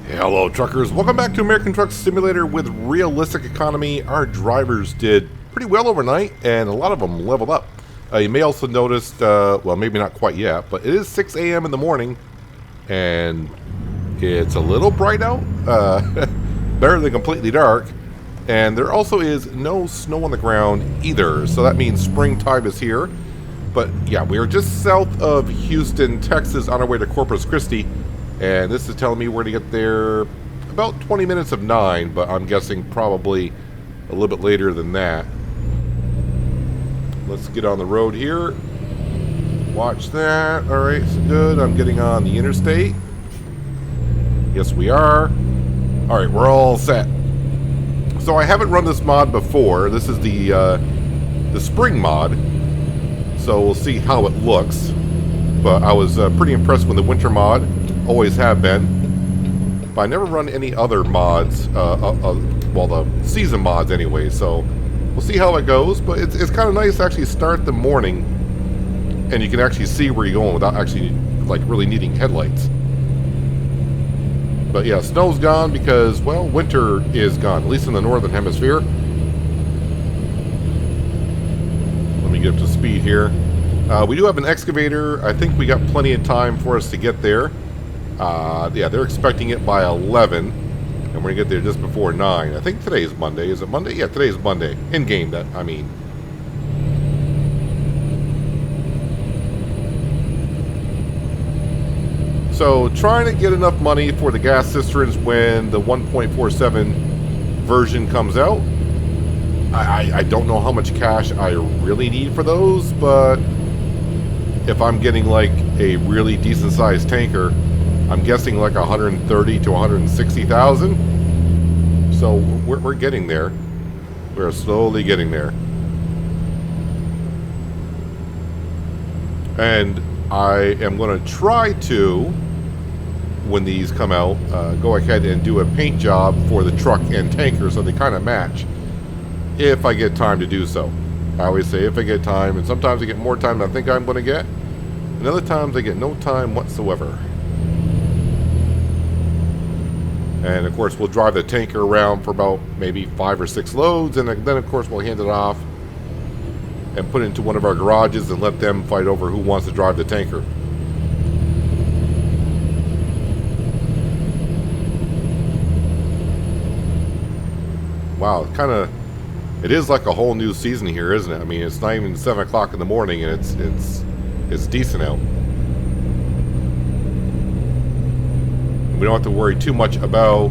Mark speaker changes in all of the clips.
Speaker 1: Hello truckers, welcome back to American Truck Simulator with realistic economy. Our drivers did pretty well overnight and a lot of them leveled up. You may also notice, well maybe not quite yet, but it is 6 a.m. in the morning and it's a little bright out, better than completely dark, and there also is no snow on the ground either, so that means springtime is here. But yeah, we are just south of Houston, Texas on our way to Corpus Christi. And this is telling me we're going to get there about 20 minutes of 9, but I'm guessing probably a little bit later than that. Let's get on the road here. Watch that. Alright, so good. I'm getting on the interstate. Yes, we are. Alright, we're all set. So I haven't run this mod before. This is the spring mod. So we'll see how it looks. But I was pretty impressed with the winter mod. Always have been, but I never run any other mods, well, the season mods anyway, so we'll see how it goes. But it's kind of nice to actually start the morning and you can actually see where you're going without actually like really needing headlights. But yeah, snow's gone because, well, winter is gone, at least in the northern hemisphere. Let me get up to speed here. We do have an excavator. I think we got plenty of time for us to get there. Yeah, they're expecting it by 11, and we're going to get there just before 9. I think today is Monday. Is it Monday? Yeah, today is Monday. In-game, that I mean. So, trying to get enough money for the gas cisterns when the 1.47 version comes out. I don't know how much cash I really need for those, but if I'm getting like a really decent-sized tanker, I'm guessing like 130 to 160,000. So we're getting there. We're slowly getting there. And I am going to try to, when these come out, go ahead and do a paint job for the truck and tanker so they kind of match. If I get time to do so. I always say if I get time, and sometimes I get more time than I think I'm going to get. And other times I get no time whatsoever. And of course we'll drive the tanker around for about maybe 5 or 6 loads, and then of course we'll hand it off and put it into one of our garages and let them fight over who wants to drive the tanker. Wow, it is like a whole new season here, isn't it? I mean, it's not even 7 o'clock in the morning and it's decent out. We don't have to worry too much about,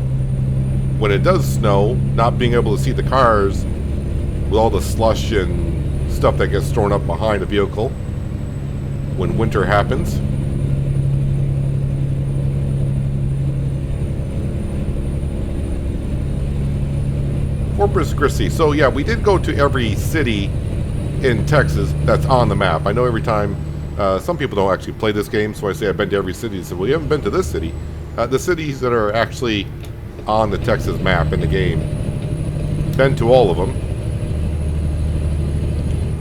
Speaker 1: when it does snow, not being able to see the cars with all the slush and stuff that gets thrown up behind a vehicle when winter happens. Corpus Christi. So yeah, we did go to every city in Texas that's on the map. I know every time, some people don't actually play this game, so I say I've been to every city. So, well, you haven't been to this city. The cities that are actually on the Texas map in the game. Been to all of them.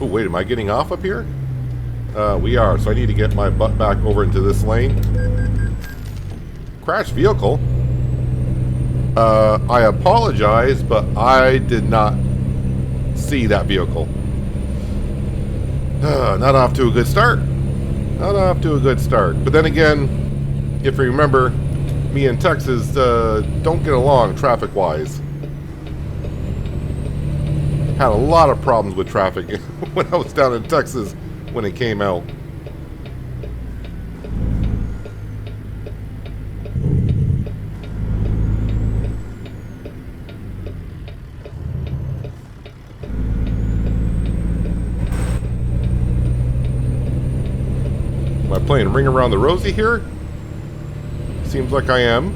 Speaker 1: Oh, wait, am I getting off up here? We are, so I need to get my butt back over into this lane. Crashed vehicle. I apologize, but I did not see that vehicle. Not off to a good start. Not off to a good start. But then again, if you remember, me and Texas don't get along traffic-wise. Had a lot of problems with traffic when I was down in Texas when it came out. Am I playing Ring Around the Rosie here? Seems like I am.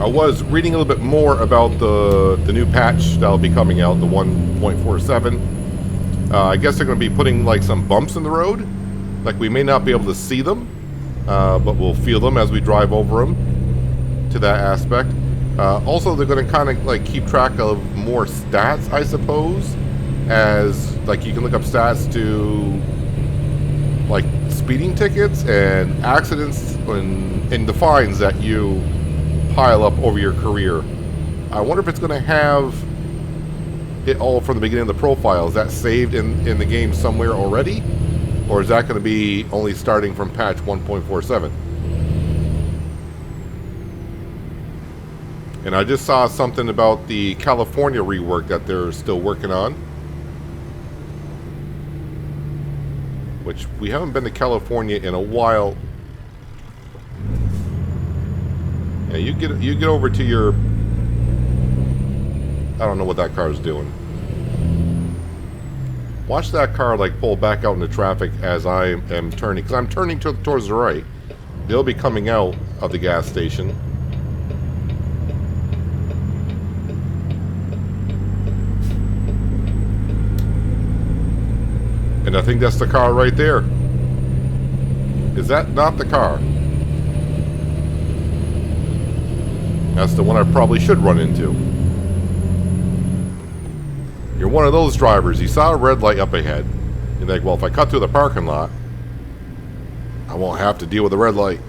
Speaker 1: I was reading a little bit more about the new patch that'll be coming out, the 1.47. I guess they're going to be putting like some bumps in the road. Like we may not be able to see them, but we'll feel them as we drive over them. To that aspect. Also, they're going to kind of like keep track of more stats, I suppose, as like you can look up stats to like speeding tickets and accidents and the fines that you pile up over your career. I wonder if it's going to have it all from the beginning of the profile. Is that saved in the game somewhere already? Or is that going to be only starting from patch 1.47? And I just saw something about the California rework that they're still working on. Which we haven't been to California in a while. Yeah, you get over to your... I don't know what that car is doing. Watch that car like pull back out into traffic as I am turning, because I'm turning towards the right. They'll be coming out of the gas station. And I think that's the car right there. Is that not the car? That's the one I probably should run into. You're one of those drivers. You saw a red light up ahead. You think, well, if I cut through the parking lot, I won't have to deal with the red light.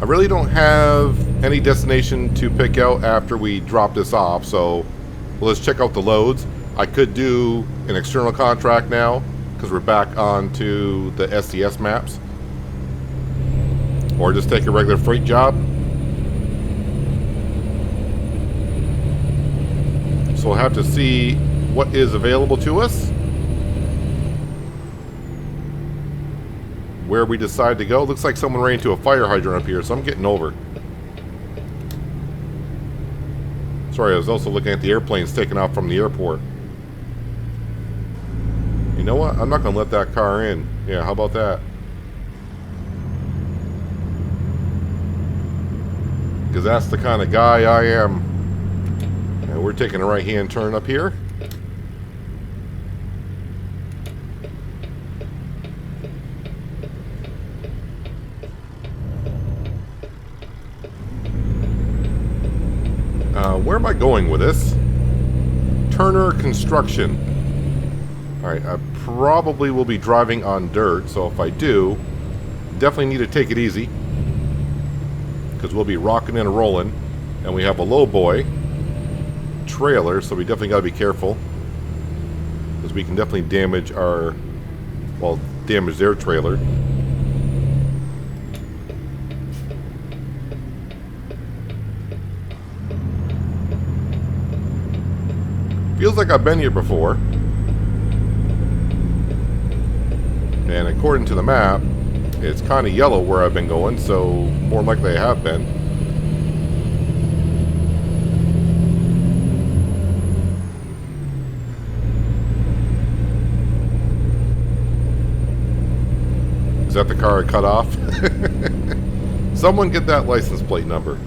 Speaker 1: I really don't have any destination to pick out after we drop this off, so let's check out the loads. I could do an external contract now, because we're back onto the SDS maps. Or just take a regular freight job. So we'll have to see what is available to us. Where we decide to go. Looks like someone ran into a fire hydrant up here, so I'm getting over. Sorry, I was also looking at the airplanes taking off from the airport. You know what? I'm not going to let that car in. Yeah, how about that? Because that's the kind of guy I am. And we're taking a right-hand turn up here. Where am I going with this? Turner Construction. Alright, I probably will be driving on dirt, so if I do, definitely need to take it easy. Because we'll be rocking and rolling. And we have a low boy trailer, so we definitely got to be careful. Because we can definitely damage our... well, damage their trailer. Feels like I've been here before. And according to the map, it's kind of yellow where I've been going, so more likely I have been. Is that the car I cut off? Someone get that license plate number.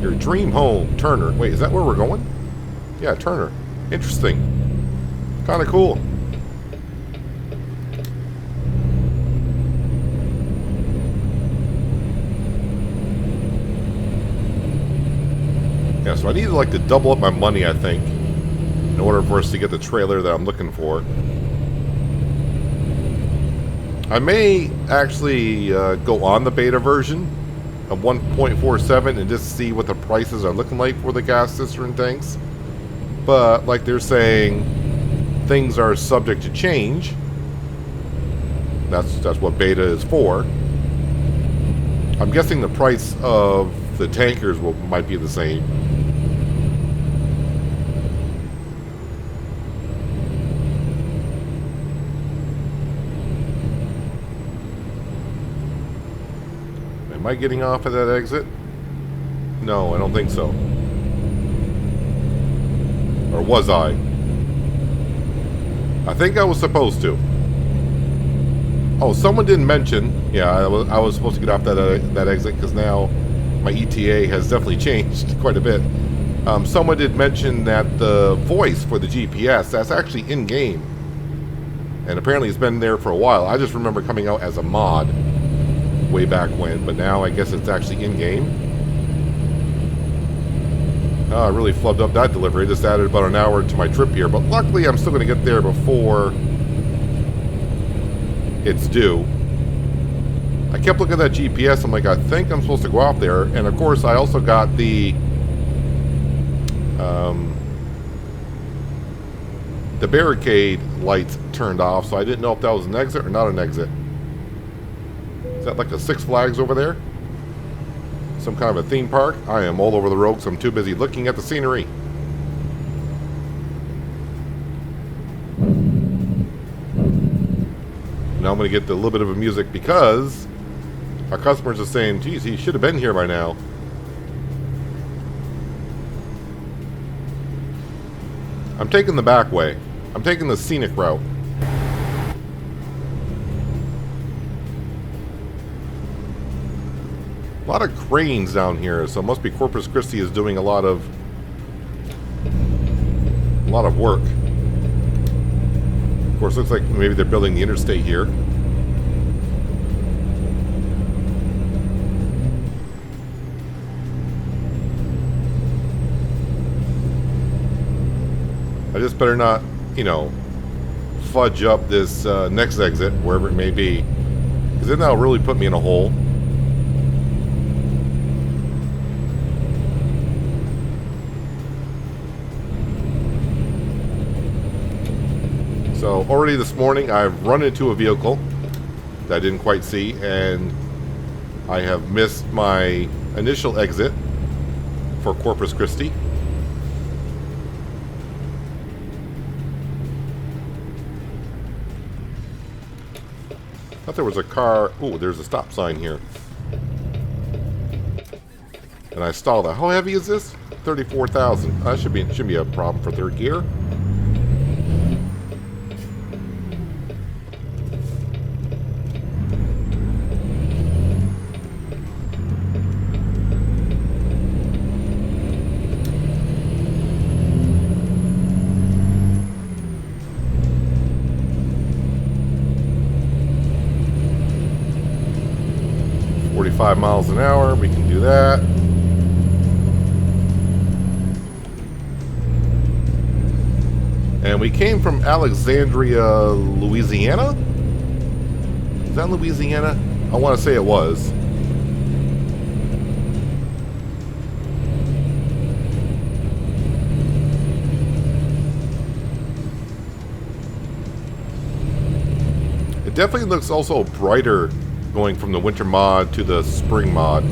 Speaker 1: Your dream home, Turner. Wait, is that where we're going? Yeah, Turner. Interesting. Kind of cool. Yeah, so I need like to double up my money, I think, in order for us to get the trailer that I'm looking for. I may actually go on the beta version of 1.47 and just see what the prices are looking like for the gas cistern tanks. But like they're saying, things are subject to change. That's what beta is for. I'm guessing the price of the tankers might be the same. Am I getting off at that exit? No, I don't think so. Or was I? I think I was supposed to. Oh, someone didn't mention. Yeah, I was supposed to get off that exit because now my ETA has definitely changed quite a bit. Someone did mention that the voice for the GPS, that's actually in-game. And apparently it's been there for a while. I just remember coming out as a mod way back when, but now I guess it's actually in-game. I really flubbed up that delivery. Just added about an hour to my trip here, but luckily I'm still going to get there before it's due. I kept looking at that GPS. I'm like, I think I'm supposed to go out there. And of course, I also got the barricade lights turned off, so I didn't know if that was an exit or not an exit. Is that like a Six Flags over there? Some kind of a theme park? I am all over the road, so I'm too busy looking at the scenery. Now I'm going to get a little bit of a music because our customers are saying, geez, he should have been here by now. I'm taking the back way. I'm taking the scenic route. A lot of cranes down here, so it must be Corpus Christi is doing a lot of work. Of course, looks like maybe they're building the interstate here. I just better not, you know, fudge up this next exit, wherever it may be, because then that'll really put me in a hole. So already this morning I've run into a vehicle that I didn't quite see, and I have missed my initial exit for Corpus Christi. I thought there was a car. Oh, there's a stop sign here. And I stalled that. How heavy is this? 34,000. That shouldn't be a problem for third gear. Miles an hour, we can do that. And we came from Alexandria, Louisiana? Is that Louisiana? I want to say it was. It definitely looks also brighter going from the winter mod to the spring mod.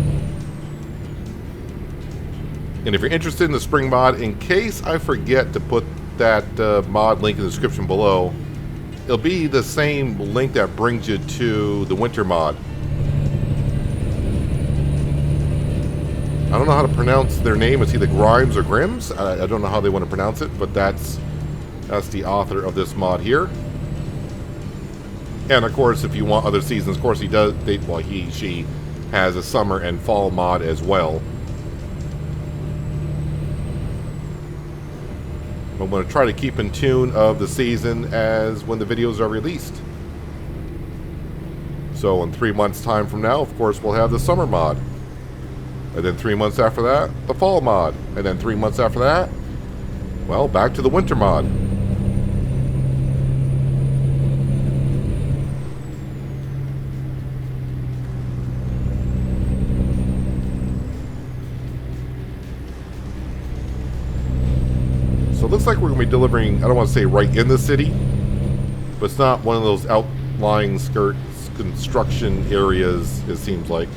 Speaker 1: And if you're interested in the spring mod, in case I forget to put that mod link in the description below, it'll be the same link that brings you to the winter mod. I don't know how to pronounce their name. It's either Grimes or Grims. I don't know how they want to pronounce it, but that's the author of this mod here. And of course, if you want other seasons, of course he does. She has a summer and fall mod as well. I'm going to try to keep in tune of the season as when the videos are released. So in 3 months' time from now, of course, we'll have the summer mod, and then 3 months after that, the fall mod, and then 3 months after that, well, back to the winter mod. It looks like we're going to be delivering, I don't want to say right in the city, but it's not one of those outlying skirts construction areas, it seems like.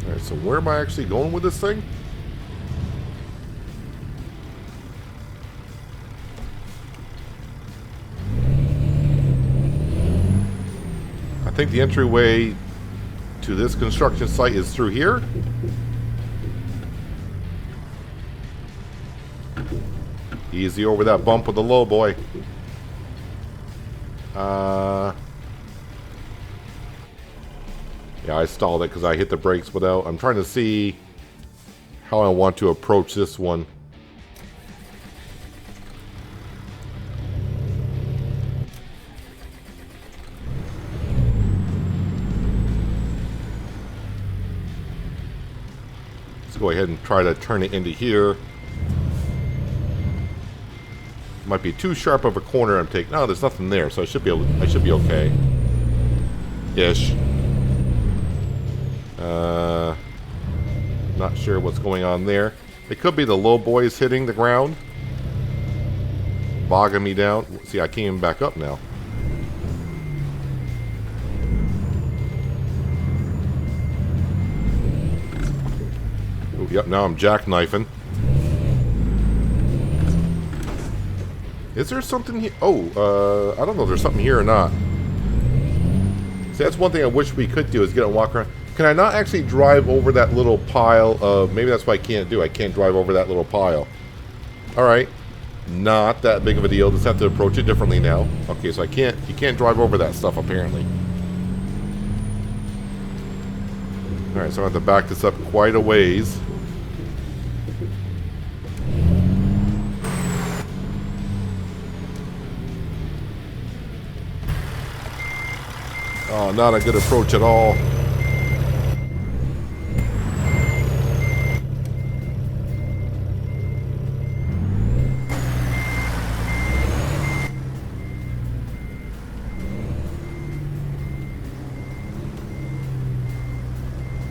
Speaker 1: Alright, so where am I actually going with this thing? I think the entryway to this construction site is through here. Easy over that bump with the low boy. Yeah, I stalled it because I hit the brakes without. I'm trying to see how I want to approach this one. Let's go ahead and try to turn it into here. Might be too sharp of a corner I'm taking. No, there's nothing there, so I should be okay. Ish. Not sure what's going on there. It could be the low boys hitting the ground, bogging me down. See, I can't even back up now. Ooh, yep, now I'm jackknifing. Is there something here? Oh, I don't know if there's something here or not. See, that's one thing I wish we could do is get and walk around. Can I not actually drive over that little pile of... Maybe that's what I can't do. I can't drive over that little pile. Alright. Not that big of a deal. Just have to approach it differently now. Okay, so I can't... You can't drive over that stuff, apparently. Alright, so I have to back this up quite a ways. Oh, not a good approach at all.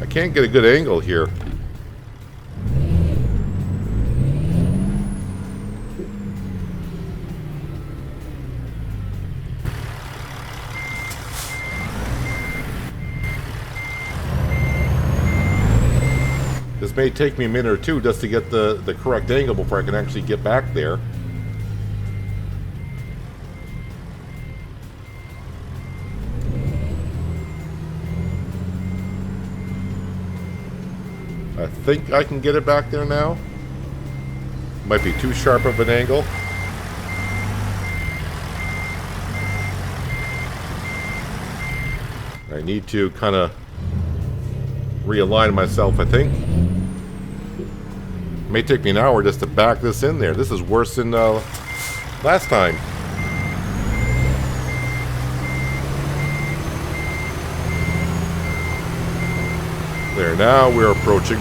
Speaker 1: I can't get a good angle here. This may take me a minute or two just to get the correct angle before I can actually get back there. I think I can get it back there now. Might be too sharp of an angle. I need to kind of realign myself, I think. It may take me an hour just to back this in there. This is worse than last time. There, now we're approaching.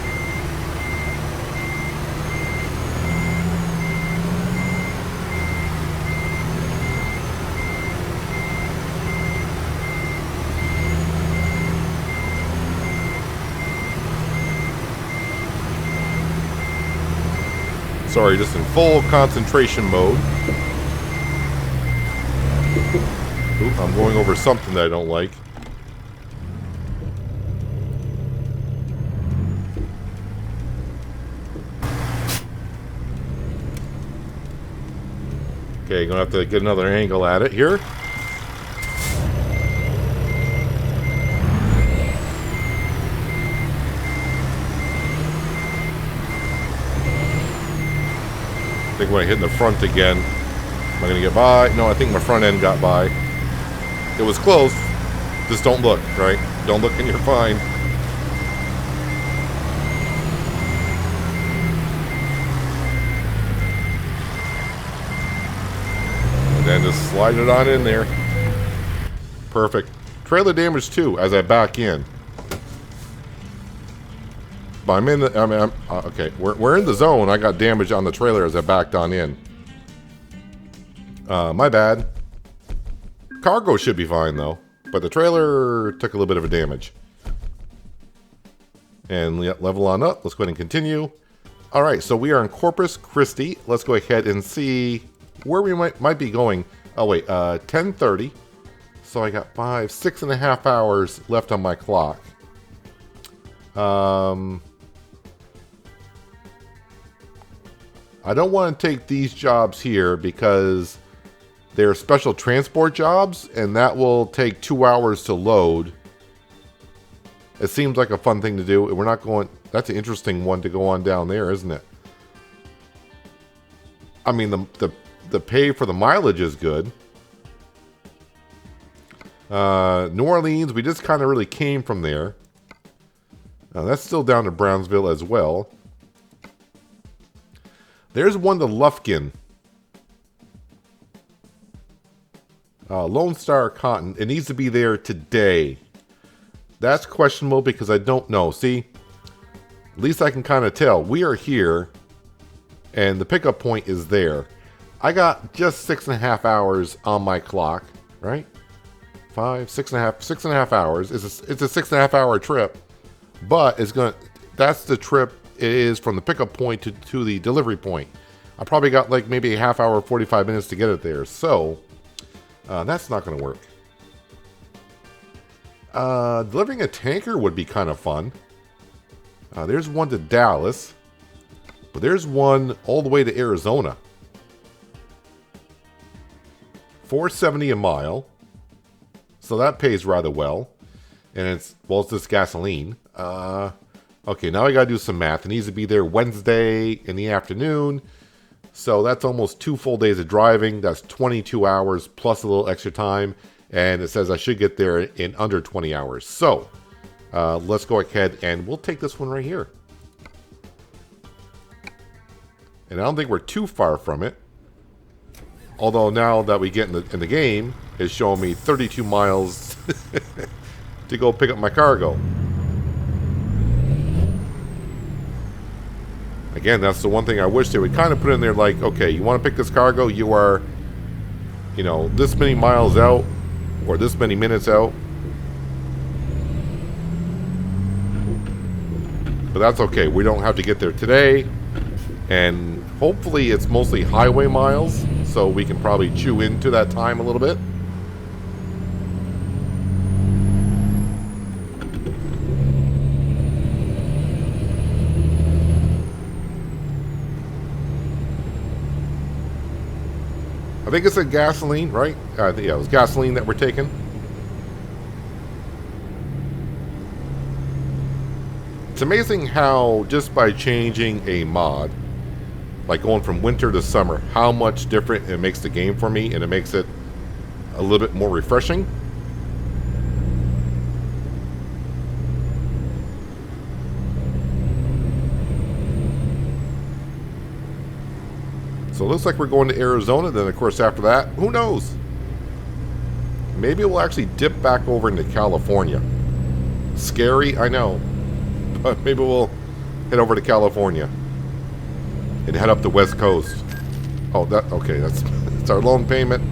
Speaker 1: Sorry, just in full concentration mode. Oop, I'm going over something that I don't like. Okay, gonna have to get another angle at it here. I think when I hit in the front again, am I gonna get by? No, I think my front end got by. It was close. Just don't look, right? Don't look and you're fine. And then just slide it on in there. Perfect. Trailer damage too as I back in. But I'm in the. Okay, we're in the zone. I got damage on the trailer as I backed on in. My bad. Cargo should be fine though, but the trailer took a little bit of a damage. And level on up. Let's go ahead and continue. All right, so we are in Corpus Christi. Let's go ahead and see where we might be going. Oh wait, 10:30. So I got 6.5 hours left on my clock. I don't want to take these jobs here because they're special transport jobs, and that will take 2 hours to load. It seems like a fun thing to do. We're not going... That's an interesting one to go on down there, isn't it? I mean, the pay for the mileage is good. New Orleans, we just kind of really came from there. That's still down to Brownsville as well. There's one to Lufkin. Lone Star Cotton. It needs to be there today. That's questionable because I don't know. See, at least I can kind of tell. We are here, and the pickup point is there. I got just 6.5 hours on my clock, right? 6.5 hours. It's a 6.5 hour trip, but it's gonna. That's the trip it is from the pickup point to the delivery point. I probably got like maybe a half hour, 45 minutes to get it there. So that's not gonna work. Delivering a tanker would be kind of fun. There's one to Dallas, but there's one all the way to Arizona. $4.70 a mile, so that pays rather well. And it's just gasoline. Okay, now I gotta do some math. It needs to be there Wednesday in the afternoon, so that's almost 2 full days of driving. That's 22 hours plus a little extra time. And it says I should get there in under 20 hours. So, let's go ahead and we'll take this one right here. And I don't think we're too far from it. Although now that we get in the game, it's showing me 32 miles to go pick up my cargo. Again, that's the one thing I wish they would kind of put in there, like, okay, you want to pick this cargo, you are, you know, this many miles out, or this many minutes out. But that's okay. We don't have to get there today. And hopefully it's mostly highway miles, so we can probably chew into that time a little bit. I think it's a gasoline, right? Yeah, it was gasoline that we're taking. It's amazing how just by changing a mod, like going from winter to summer, how much different it makes the game for me, and it makes it a little bit more refreshing. So it looks like we're going to Arizona. Then, of course, after that, who knows? Maybe we'll actually dip back over into California. Scary, I know. But maybe we'll head over to California and head up the West Coast. Oh, okay, that's our loan payment.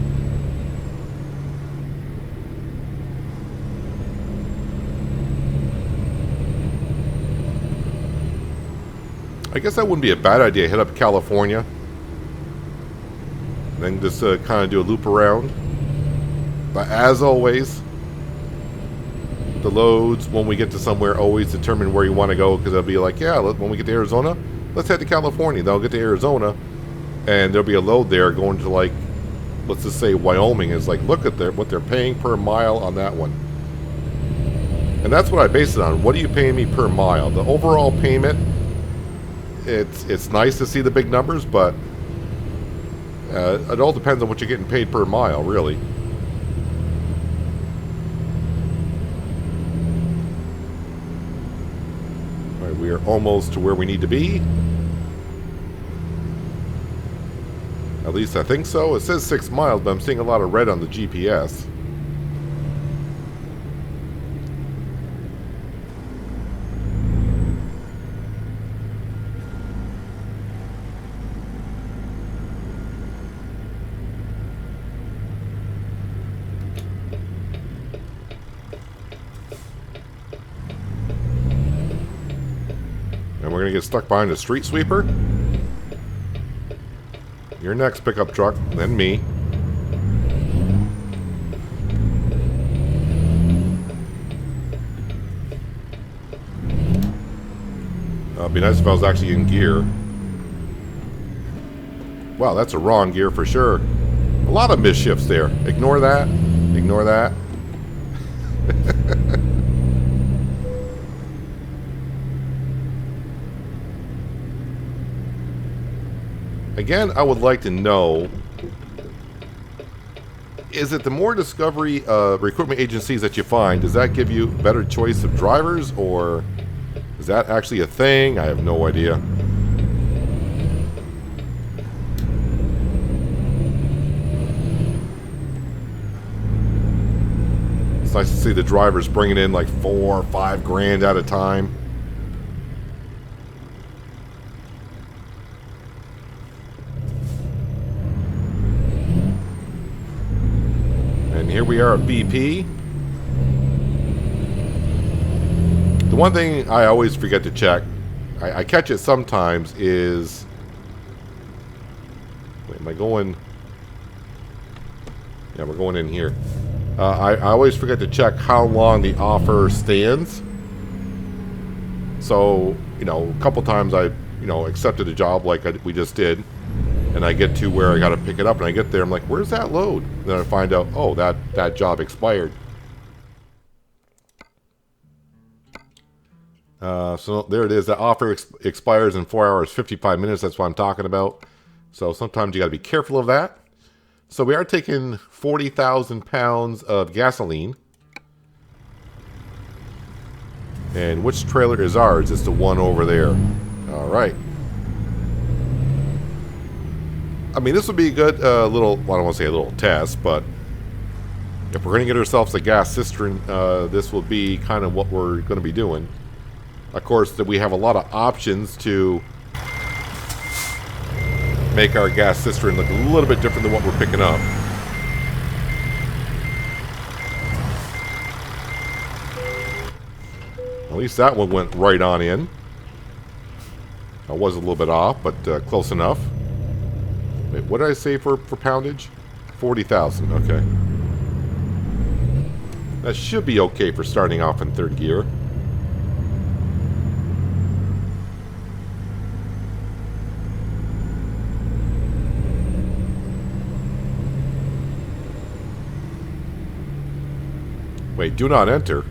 Speaker 1: I guess that wouldn't be a bad idea to head up California. And then just kind of do a loop around. But as always, the loads, when we get to somewhere, always determine where you want to go. Because they'll be like, yeah, when we get to Arizona, let's head to California. They'll get to Arizona, and there'll be a load there going to, like, let's just say Wyoming. Is like, look at what they're paying per mile on that one. And that's what I base it on. What are you paying me per mile? The overall payment, it's nice to see the big numbers, but it all depends on what you're getting paid per mile, really. All right, we are almost to where we need to be. At least I think so. It says 6 miles, but I'm seeing a lot of red on the GPS. And we're going to get stuck behind a street sweeper. Your next pickup truck, then me. It'd be nice if I was actually in gear. Wow, that's a wrong gear for sure. A lot of misshifts there. Ignore that. Ignore that. Again, I would like to know, is it the more discovery recruitment agencies that you find, does that give you better choice of drivers, or is that actually a thing? I have no idea. It's nice to see the drivers bringing in like 4 or 5 grand at a time. And here we are at BP. The one thing I always forget to check, I catch it sometimes, is... Wait, am I going... Yeah, we're going in here. I always forget to check how long the offer stands. So, you know, a couple times I, accepted a job like we just did. And I get to where I got to pick it up, and I get there, I'm like, where's that load? And then I find out, oh, that job expired. So there it is. That offer expires in 4 hours, 55 minutes. That's what I'm talking about. So sometimes you got to be careful of that. So we are taking 40,000 pounds of gasoline. And which trailer is ours? It's the one over there. All right. I mean, this would be a good little, well, I don't want to say a little test, but if we're going to get ourselves a gas cistern, this will be kind of what we're going to be doing. Of course, that we have a lot of options to make our gas cistern look a little bit different than what we're picking up. At least that one went right on in. I was a little bit off, but close enough. Wait, what did I say for poundage? 40,000, okay. That should be okay for starting off in third gear. Wait, do not enter.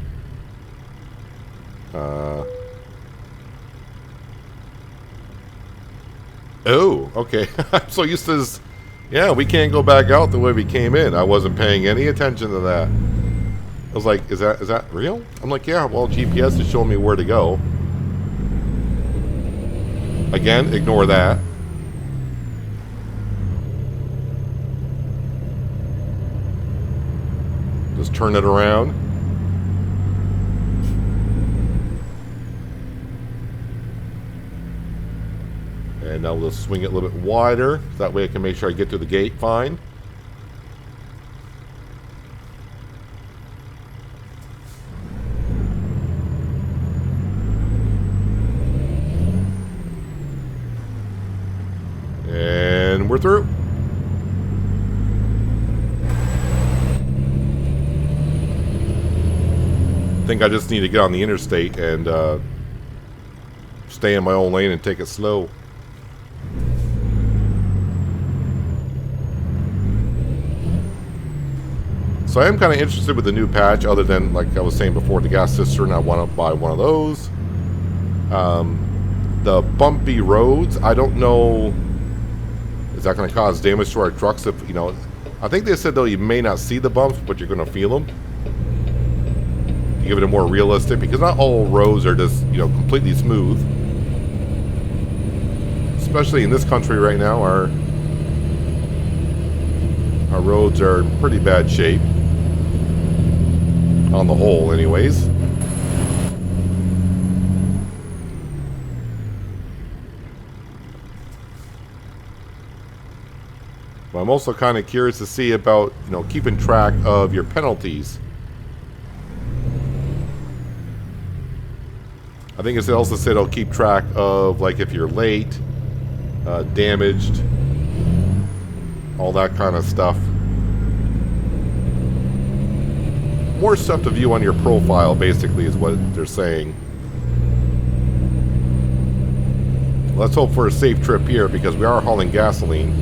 Speaker 1: Oh, okay. I'm so used to this. Yeah, we can't go back out the way we came in. I wasn't paying any attention to that. I was like, is that real? I'm like, yeah, well, GPS is showing me where to go. Again, ignore that. Just turn it around. And now we'll swing it a little bit wider. That way I can make sure I get to the gate fine. And we're through. I think I just need to get on the interstate and stay in my own lane and take it slow. So I am kind of interested with the new patch, other than, like I was saying before, the gas cistern. I want to buy one of those. The bumpy roads, I don't know, is that going to cause damage to our trucks? If, I think they said, though, you may not see the bumps, but you're going to feel them. To give it a more realistic, because not all roads are just, completely smooth. Especially in this country right now, our roads are in pretty bad shape. On the whole, anyways. But I'm also kind of curious to see about, keeping track of your penalties. I think it also said it'll keep track of, like, if you're late, damaged, all that kind of stuff. More stuff to view on your profile, basically, is what they're saying. Let's hope for a safe trip here, because we are hauling gasoline.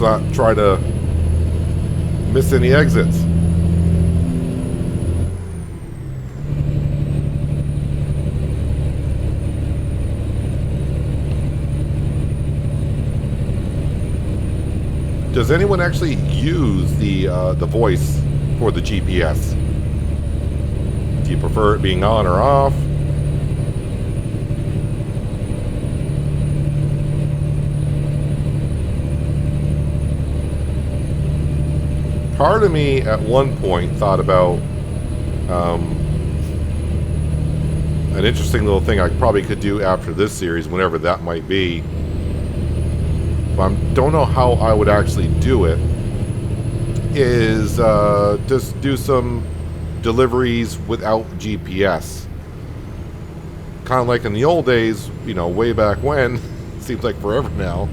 Speaker 1: not try to miss any exits. Does anyone actually use the voice for the GPS? Do you prefer it being on or off? Part of me at one point thought about an interesting little thing I probably could do after this series, whenever that might be. But I don't know how I would actually do it. Is just do some deliveries without GPS. Kind of like in the old days, you know, way back when. Seems like forever now.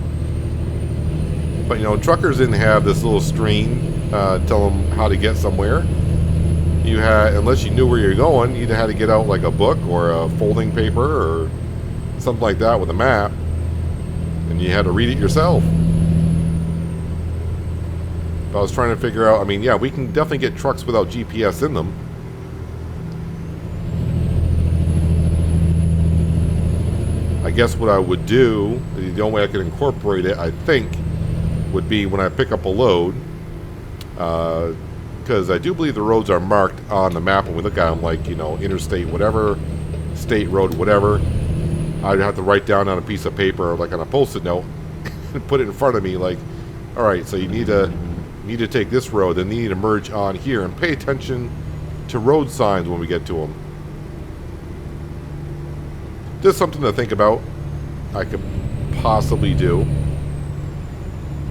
Speaker 1: But, you know, truckers didn't have this little screen tell them how to get somewhere. You had, unless you knew where you're going, you had to get out like a book or a folding paper or something like that with a map. And you had to read it yourself. But I was trying to figure out, I mean, yeah, we can definitely get trucks without GPS in them. I guess what I would do, the only way I could incorporate it, I think, would be when I pick up a load. Because I do believe the roads are marked on the map when we look at them, like, you know, interstate whatever, state road whatever. I'd have to write down on a piece of paper, like on a post-it note, and put it in front of me, like, all right, so you need to take this road, then you need to merge on here, and pay attention to road signs when we get to them. Just something to think about. I could possibly do.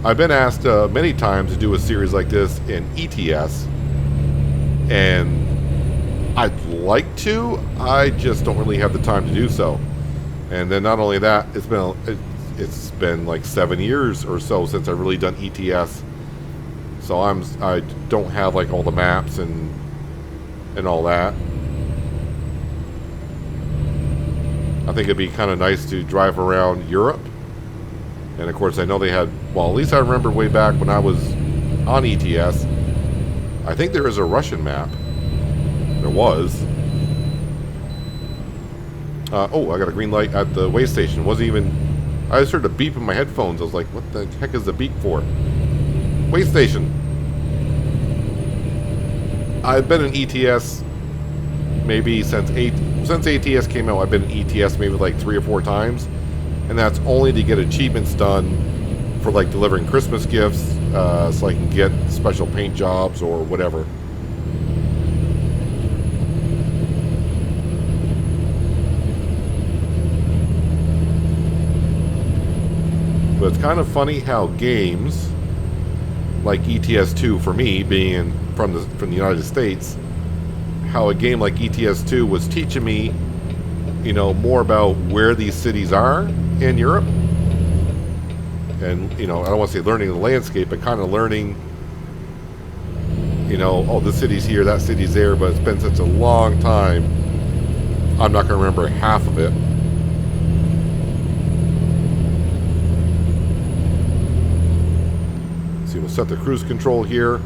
Speaker 1: I've been asked many times to do a series like this in ETS, and I'd like to. I just don't really have the time to do so. And then not only that, it's been like 7 years or so since I've really done ETS. So I don't have like all the maps and all that. I think it'd be kind of nice to drive around Europe. And of course I know they had, well, at least I remember way back when I was on ETS, I think there is a Russian map. There was. Oh, I got a green light at the way station. Wasn't even... I just heard a beep in my headphones. I was like, what the heck is the beep for? Way station. I've been in ETS maybe since ATS came out. I've been in ETS maybe like 3 or 4 times. And that's only to get achievements done for like delivering Christmas gifts, so I can get special paint jobs or whatever. But it's kind of funny how games like ETS2, for me being from the United States, how a game like ETS2 was teaching me, you know, more about where these cities are in Europe. And, you know, I don't want to say learning the landscape, but kind of learning, you know, oh, this city's here, that city's there, but it's been such a long time, I'm not going to remember half of it. So we'll set the cruise control here.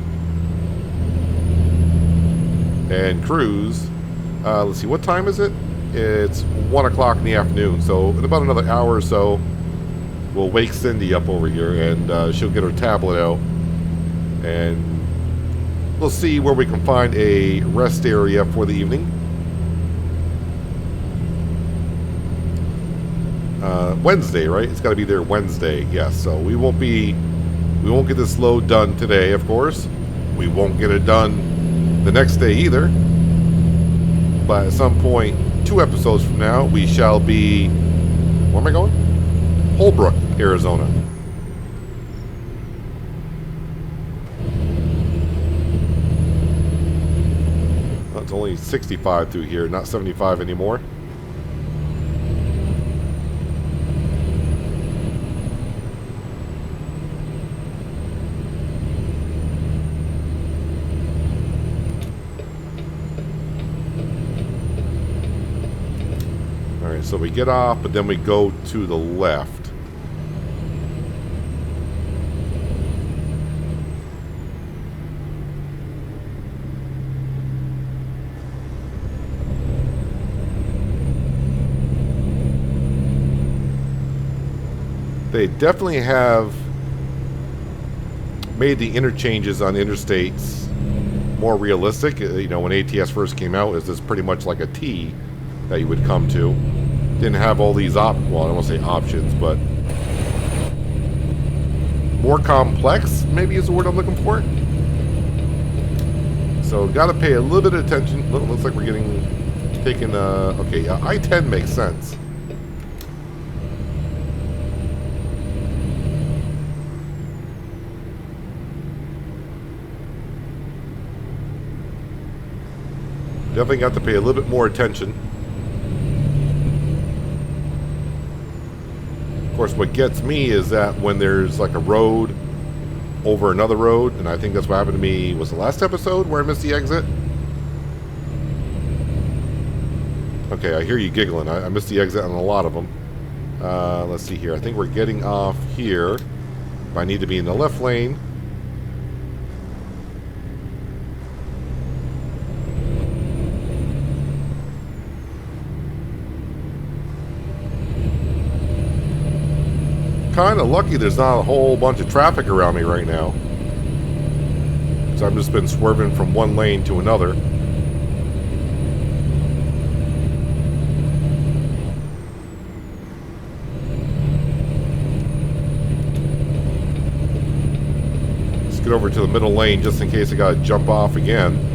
Speaker 1: And cruise. Let's see, what time is it? It's 1 o'clock in the afternoon. So in about another hour or so, we'll wake Cindy up over here, and she'll get her tablet out. And we'll see where we can find a rest area for the evening. Wednesday, right? It's got to be there Wednesday. Yes, so we won't get this load done today, of course. We won't get it done the next day either. But at some point, 2 episodes from now, we shall be... Where am I going? Holbrook, Arizona. Well, it's only 65 through here, not 75 anymore. So we get off, but then we go to the left. They definitely have made the interchanges on interstates more realistic. You know, when ATS first came out, it was pretty much like a T that you would come to. Didn't have all these well, I don't want to say options, but more complex, maybe is the word I'm looking for. So got to pay a little bit of attention. Looks like we're taking okay, I-10 makes sense. Definitely got to pay a little bit more attention. Of course, what gets me is that when there's like a road over another road, and I think that's what happened to me, was the last episode where I missed the exit? Okay, I hear you giggling. I missed the exit on a lot of them. Let's see here. I think we're getting off here. If I need to be in the left lane. Kind of lucky there's not a whole bunch of traffic around me right now. So I've just been swerving from one lane to another. Let's get over to the middle lane just in case I gotta jump off again.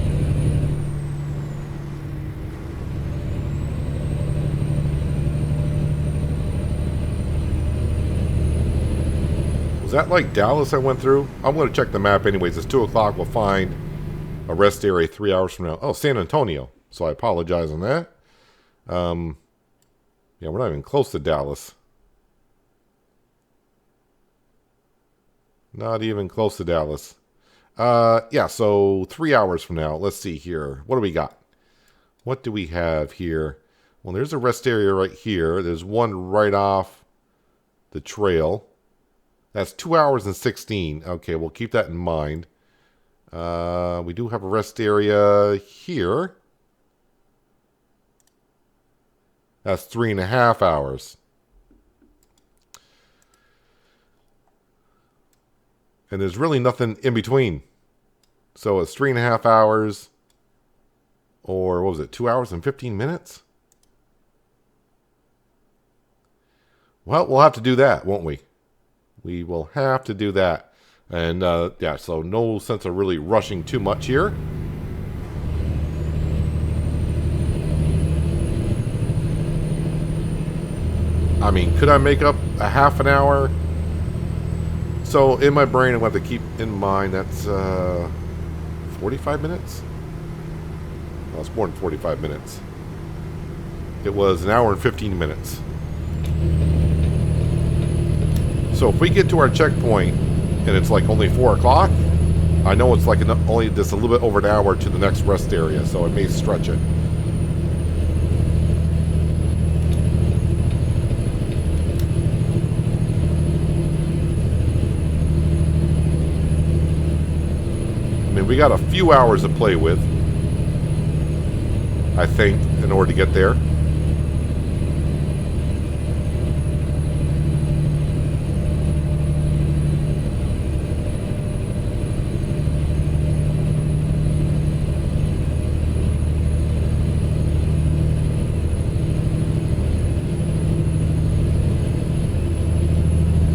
Speaker 1: Was that like Dallas I went through? I'm going to check the map anyways. It's 2 o'clock. We'll find a rest area 3 hours from now. Oh, San Antonio. So I apologize on that. Yeah, we're not even close to Dallas. Not even close to Dallas. Yeah, so 3 hours from now. Let's see here. What do we got? What do we have here? Well, there's a rest area right here. There's one right off the trail. That's 2 hours and 16. Okay, we'll keep that in mind. We do have a rest area here. That's 3.5 hours. And there's really nothing in between. So it's 3.5 hours. Or what was it? 2 hours and 15 minutes? Well, we'll have to do that, won't we? We will have to do that. And, yeah, so no sense of really rushing too much here. I mean, could I make up a half an hour? So, in my brain, I'm going to have to keep in mind that's 45 minutes? Well, it's more than 45 minutes. It was an hour and 15 minutes. So if we get to our checkpoint and it's like only 4 o'clock, I know it's like only just a little bit over an hour to the next rest area, so it may stretch it. I mean, we got a few hours to play with, I think, in order to get there.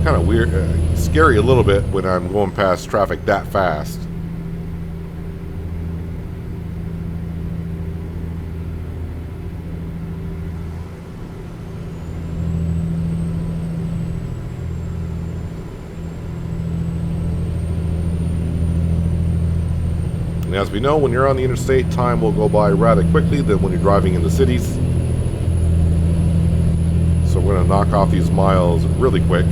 Speaker 1: Kind of weird, scary a little bit when I'm going past traffic that fast. And as we know, when you're on the interstate, time will go by rather quickly than when you're driving in the cities. So we're going to knock off these miles really quick.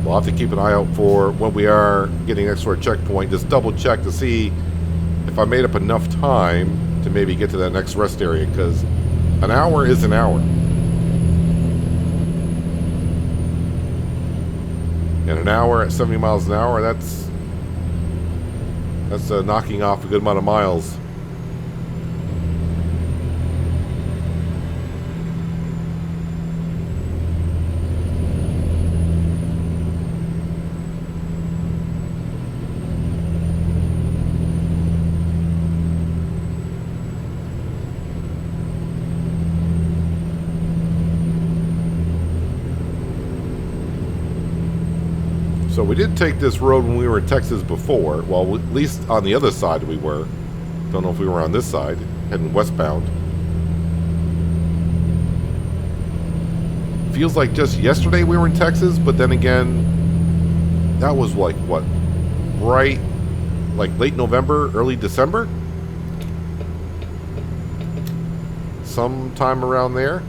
Speaker 1: We'll have to keep an eye out for when we are getting next to our checkpoint. Just double check to see if I made up enough time to maybe get to that next rest area, because an hour is an hour. And an hour at 70 miles an hour, that's That's knocking off a good amount of miles. So we did take this road when we were in Texas before. Well, at least on the other side we were. Don't know if we were on this side, heading westbound. Feels like just yesterday we were in Texas, but then again, that was like, what? Right, like late November, early December? Sometime around there.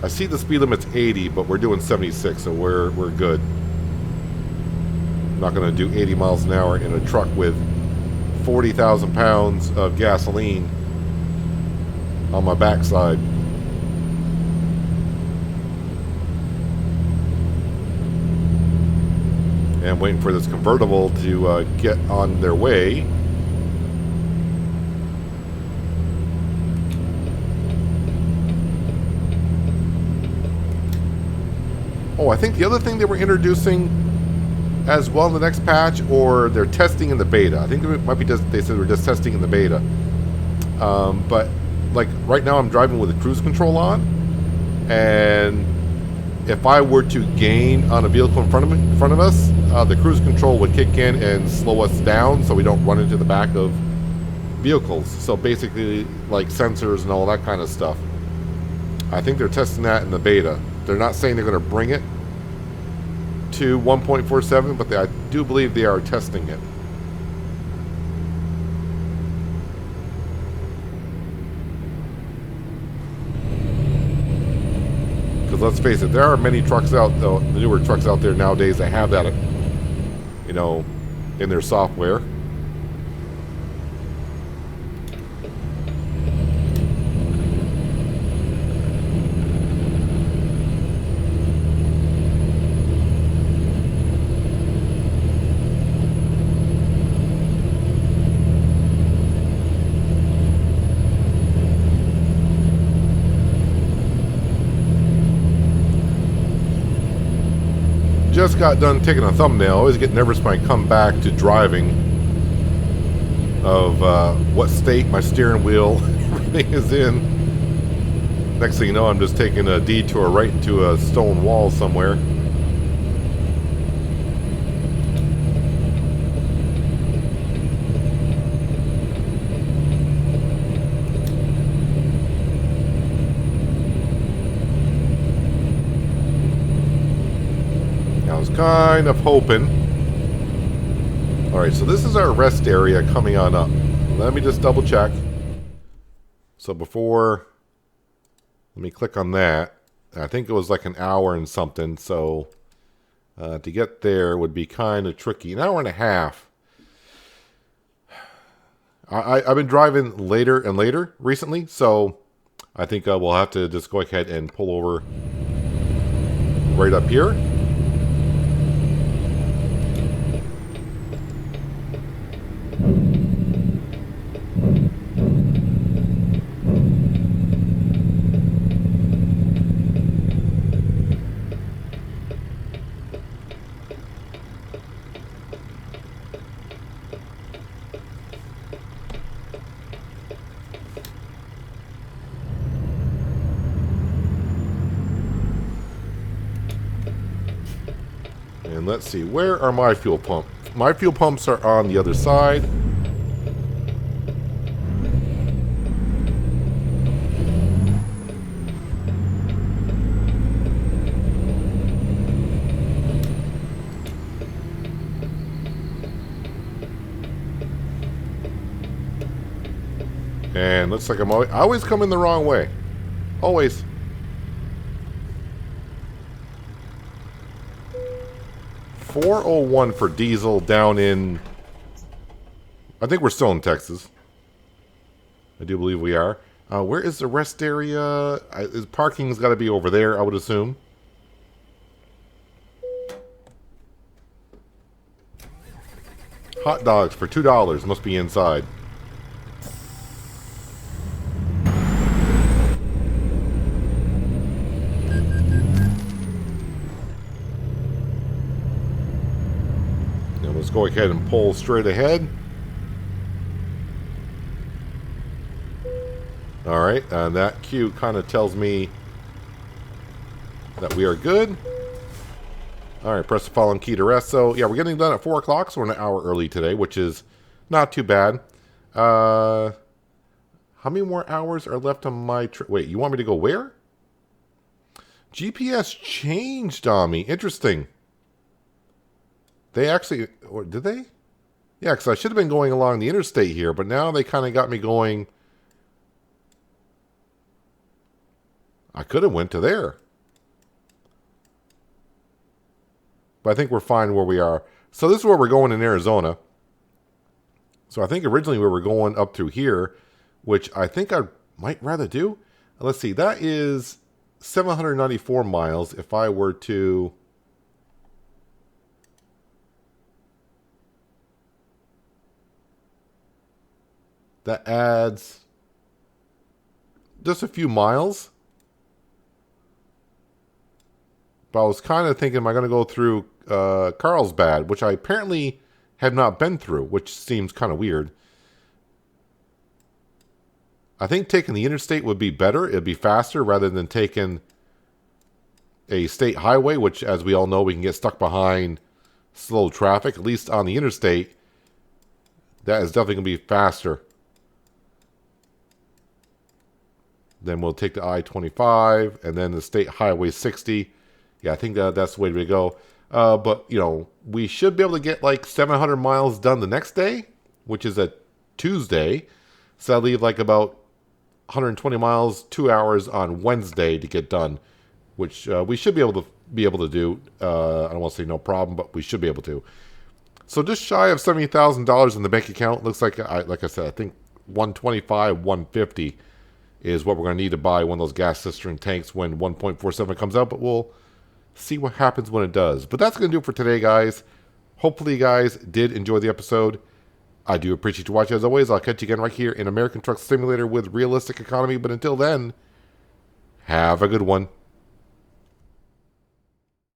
Speaker 1: I see the speed limit's 80, but we're doing 76, so we're good. I'm not going to do 80 miles an hour in a truck with 40,000 pounds of gasoline on my backside. And waiting for this convertible to get on their way. Oh, I think the other thing they were introducing as well in the next patch, or they're testing in the beta. I think it might be just, they said we're just testing in the beta. But like right now I'm driving with the cruise control on, and if I were to gain on a vehicle in front of us, the cruise control would kick in and slow us down so we don't run into the back of vehicles. So basically like sensors and all that kind of stuff. I think they're testing that in the beta. They're not saying they're going to bring it to 1.47, but I do believe they are testing it. Because let's face it, there are many trucks out, the newer trucks out there nowadays that have that, you know, in their software. Just got done taking a thumbnail. I always get nervous when I come back to driving of what state my steering wheel everything is in. Next thing you know, I'm just taking a detour right into a stone wall somewhere. Kind of hoping. Alright, so this is our rest area coming on up. Let me just double check. So before, let me click on that. I think it was like an hour and something, so to get there would be kind of tricky. An hour and a half. I've been driving later and later recently, so I think we'll have to just go ahead and pull over right up here. And let's see, where are my fuel pumps? My fuel pumps are on the other side. And looks like I always come in the wrong way. Always. $4.01 for diesel down in... I think we're still in Texas. I do believe we are. Where is the rest area? Parking's got to be over there, I would assume. Hot dogs for $2. Must be inside. Now let's go ahead and pull straight ahead. Alright, and that cue kind of tells me that we are good. Alright, press the following key to rest. So, yeah, we're getting done at 4 o'clock, so we're an hour early today, which is not too bad. How many more hours are left on my trip? Wait, you want me to go where? GPS changed on me. Interesting. They actually... Or did they? Yeah, because I should have been going along the interstate here, but now they kind of got me going... I could have went to there. But I think we're fine where we are. So this is where we're going in Arizona. So I think originally we were going up through here, which I think I might rather do. Let's see, that is 794 miles if I were to... That adds just a few miles. But I was kind of thinking, am I going to go through Carlsbad, which I apparently have not been through, which seems kind of weird. I think taking the interstate would be better. It'd be faster rather than taking a state highway, which, as we all know, we can get stuck behind slow traffic. At least on the interstate, that is definitely going to be faster. Then we'll take the I-25 and then the State Highway 60. Yeah, I think that's the way to go. But, you know, we should be able to get like 700 miles done the next day, which is a Tuesday. So that'll leave like about 120 miles, 2 hours on Wednesday to get done, which we should be able to do. I don't want to say no problem, but we should be able to. So just shy of $70,000 in the bank account. Looks like, like I said, I think 125, 150 is what we're going to need to buy one of those gas cistern tanks when 1.47 comes out, but we'll see what happens when it does. But that's going to do it for today, guys. Hopefully you guys did enjoy the episode. I do appreciate you watching. As always, I'll catch you again right here in American Truck Simulator with Realistic Economy. But until then, have a good one.